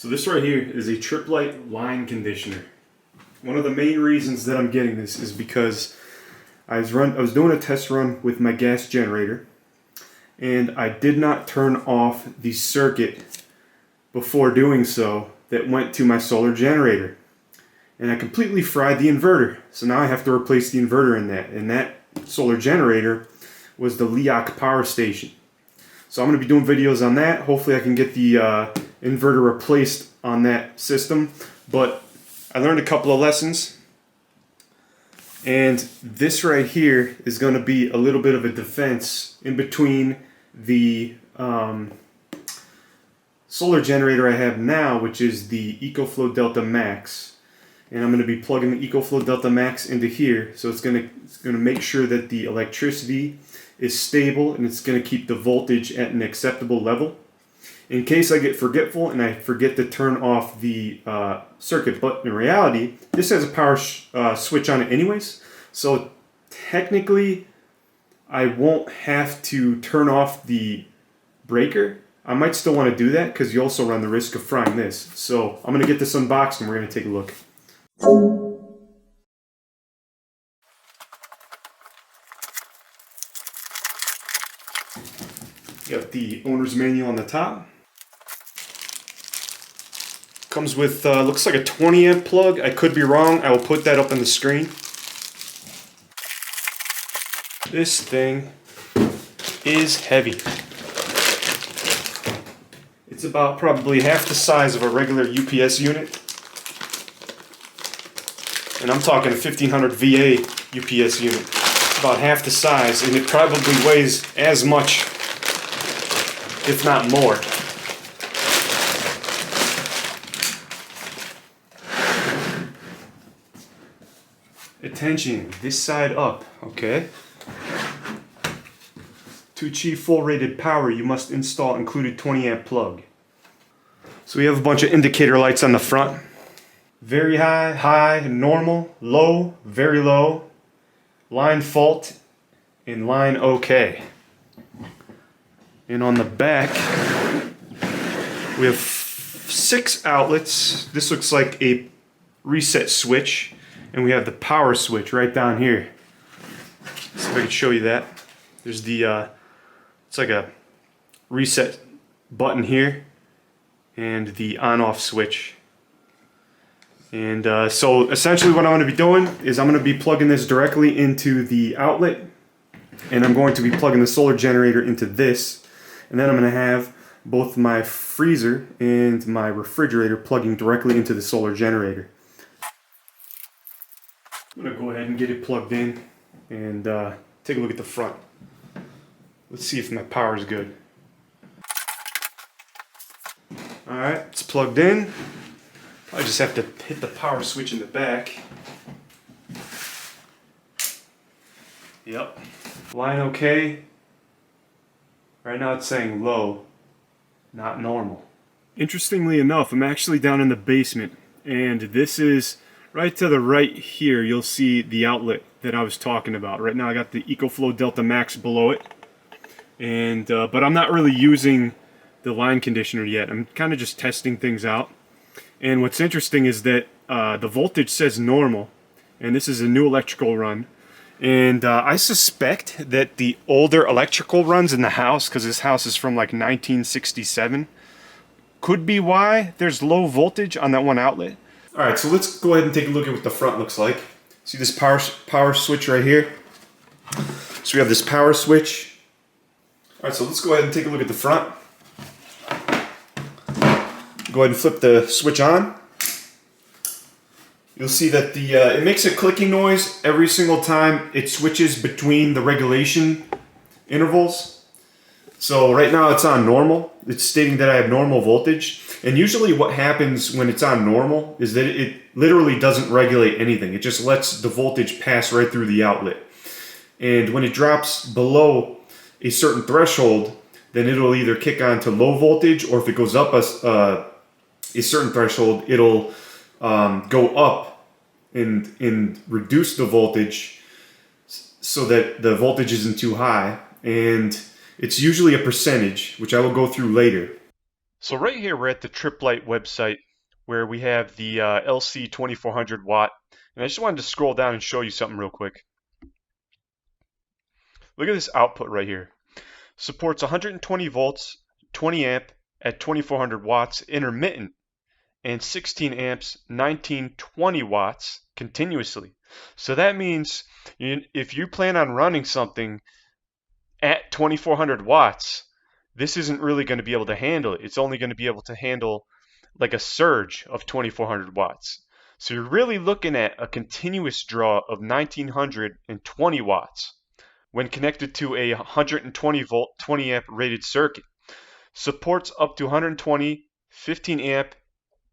So this right here is a Tripp Lite line conditioner. One of the main reasons that I'm getting this is because I was doing a test run with my gas generator, and I did not turn off the circuit before doing so that went to my solar generator. And I completely fried the inverter. So now I have to replace the inverter in that. And that solar generator was the LIOC power station. So I'm going to be doing videos on that. Hopefully I can get the inverter replaced on that system. But I learned a couple of lessons. And this right here is going to be a little bit of a defense in between the solar generator I have now, which is the EcoFlow Delta Max. And I'm going to be plugging the EcoFlow Delta Max into here. So it's going to make sure that the electricity is stable and it's going to keep the voltage at an acceptable level. In case I get forgetful and I forget to turn off the circuit, but in reality, this has a power switch on it anyways. So technically, I won't have to turn off the breaker. I might still want to do that because you also run the risk of frying this. So I'm going to get this unboxed and we're going to take a look. You have the owner's manual on the top. Comes with, looks like a 20 amp plug. I could be wrong. I will put that up on the screen. This thing is heavy. It's about probably half the size of a regular UPS unit. And I'm talking a 1500 VA UPS unit. About half the size, and it probably weighs as much, if not more. Attention, this side up, okay? To achieve full rated power, you must install included 20 amp plug. So we have a bunch of indicator lights on the front. Very high, high, normal, low, very low, line fault, and line okay. And on the back, we have 6 outlets. This looks like a reset switch, and we have the power switch right down here. Let's see if I can show you that. There's the, it's like a reset button here, and the on-off switch. And so essentially what I'm going to be doing is I'm going to be plugging this directly into the outlet, and I'm going to be plugging the solar generator into this, and then I'm going to have both my freezer and my refrigerator plugging directly into the solar generator. I'm going to go ahead and get it plugged in and take a look at the front. Let's see if my power is good. Alright, it's plugged in. I just have to hit the power switch in the back. Yep. Line okay. Right now it's saying low, not normal. Interestingly enough, I'm actually down in the basement, and this is right to the right here. You'll see the outlet that I was talking about. Right now I got the EcoFlow Delta Max below it, and but I'm not really using the line conditioner yet. I'm kind of just testing things out. And what's interesting is that the voltage says normal, and this is a new electrical run. And I suspect that the older electrical runs in the house, because this house is from like 1967, could be why there's low voltage on that one outlet. Alright, so let's go ahead and take a look at what the front looks like. See this power switch right here? So we have this power switch. Alright, so let's go ahead and take a look at the front. Go ahead and flip the switch on. You'll see that the it makes a clicking noise every single time it switches between the regulation intervals. So right now it's on normal. It's stating that I have normal voltage. And usually what happens when it's on normal is that it literally doesn't regulate anything. It just lets the voltage pass right through the outlet. And when it drops below a certain threshold, then it'll either kick on to low voltage, or if it goes up a certain threshold, it'll go up and reduce the voltage so that the voltage isn't too high. And it's usually a percentage, which I will go through later. So right here we're at the Tripp Lite website where we have the LC2400 watt. And I just wanted to scroll down and show you something real quick. Look at this output right here. Supports 120 volts, 20 amp at 2400 watts intermittent, and 16 amps, 1920 watts continuously. So that means if you plan on running something at 2400 watts, this isn't really going to be able to handle it. It's only going to be able to handle like a surge of 2400 watts. So you're really looking at a continuous draw of 1920 watts when connected to a 120 volt, 20 amp rated circuit. Supports up to 120, 15 amp,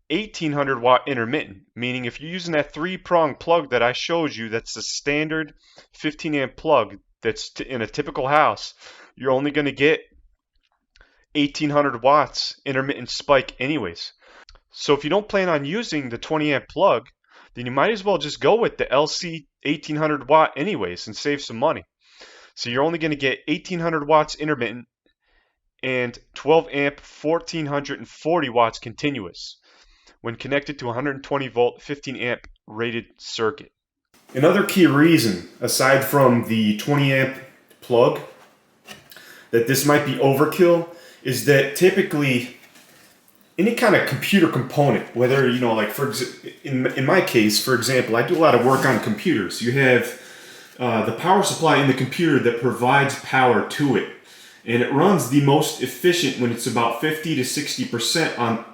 1800 watt intermittent, meaning if you're using that 3-prong plug that I showed you, that's the standard 15 amp plug that's in a typical house, you're only going to get 1800 watts intermittent spike anyways. So if you don't plan on using the 20 amp plug, then you might as well just go with the LC 1800 watt anyways and save some money. So you're only going to get 1800 watts intermittent and 12 amp 1440 watts continuous when connected to 120 volt 15 amp rated circuit. Another key reason, aside from the 20 amp plug, that this might be overkill is that typically any kind of computer component, whether, like in my case, for example, I do a lot of work on computers. You have the power supply in the computer that provides power to it. And it runs the most efficient when it's about 50 to 60% on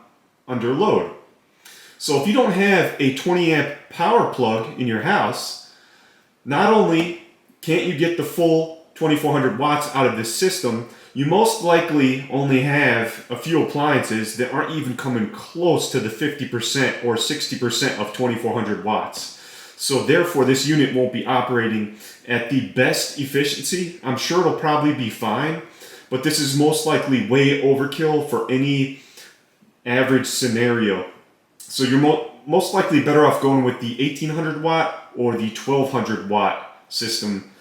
under load. So if you don't have a 20 amp power plug in your house, not only can't you get the full 2400 watts out of this system, you most likely only have a few appliances that aren't even coming close to the 50% or 60% of 2400 watts. So therefore this unit won't be operating at the best efficiency. I'm sure it'll probably be fine, but this is most likely way overkill for any average scenario. So you're most likely better off going with the 1800 watt or the 1200 watt system,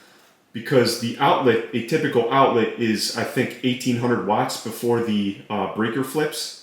because the outlet, a typical outlet, is I think 1800 watts before the breaker flips.